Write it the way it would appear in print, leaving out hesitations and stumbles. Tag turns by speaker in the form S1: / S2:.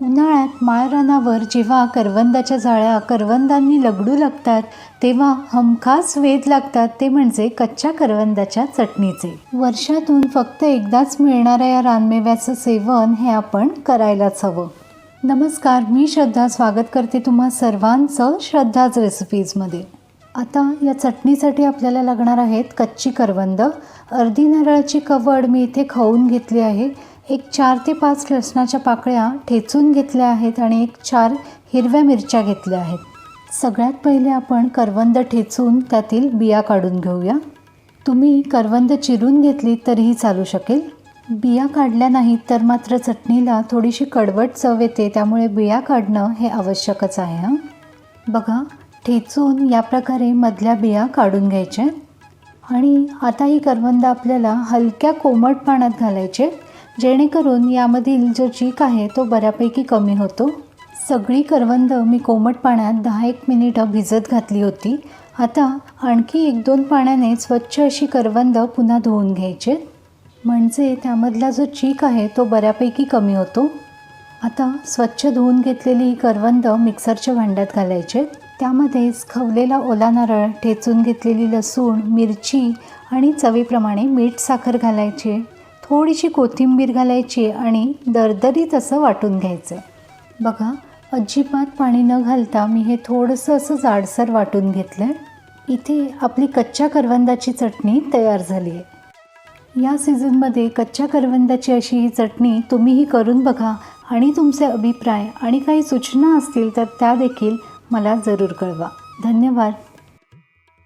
S1: उन्हाळ्यात माळरानावर जेव्हा करवंदाच्या जाळ्या करवंदांनी लगडू लागतात तेव्हा हमखास वेध लागतात ते म्हणजे कच्च्या करवंदाच्या चटणीचे. वर्षातून फक्त एकदाच मिळणाऱ्या या रानमेव्याचं सेवन हे आपण करायलाच हवं. नमस्कार, मी श्रद्धा स्वागत करते तुम्हा सर्वांचं श्रद्धाज रेसिपीजमध्ये. आता या चटणीसाठी आपल्याला लागणार आहेत कच्ची करवंद. अर्धी नारळाची कवड मी इथे खवून घेतली आहे. एक 4 ते 5 लसणाच्या पाकळ्या ठेचून घेतल्या आहेत आणि 4 हिरव्या मिरच्या घेतल्या आहेत. सगळ्यात पहिले आपण करवंद ठेचून त्यातील बिया काढून घेऊया. तुम्ही करवंद चिरून घेतली तरीही चालू शकेल. बिया काढल्या नाहीत तर मात्र चटणीला थोडीशी कडवट चव येते, त्यामुळे बिया काढणं हे आवश्यकच आहे हां. बघा, ठेचून या प्रकारे मधल्या बिया काढून घ्यायच्या. आणि आता ही करवंद आपल्याला हलक्या कोमट पाण्यात घालायचे, जेणेकरून यामधील जो चीक आहे तो बऱ्यापैकी कमी होतो. सगळी करवंद मी कोमट पाण्यात 10-1 मिनिटं भिजत घातली होती. आता आणखी 1-2 पाण्याने स्वच्छ अशी करवंद पुन्हा धुवून घ्यायचे, म्हणजे त्यामधला जो चीक आहे तो बऱ्यापैकी कमी होतो. आता स्वच्छ धुवून घेतलेली ही करवंद मिक्सरच्या भांड्यात घालायचे. त्यामध्येच खवलेला ओला नारळ, ठेचून घेतलेली लसूण, मिरची आणि चवीप्रमाणे मीठ, साखर घालायचे. थोडीशी कोथिंबीर घालायची आणि दरदरीत असं वाटून घ्यायचं. बघा, अजिबात पाणी न घालता मी हे थोडंसं असं जाडसर वाटून घेतलं आहे. इथे आपली कच्च्या करवंदाची चटणी तयार झाली आहे. या सीझनमध्ये कच्च्या करवंदाची अशी ही चटणी तुम्हीही करून बघा आणि तुमचे अभिप्राय आणि काही सूचना असतील तर त्या देखील मला जरूर कळवा. धन्यवाद.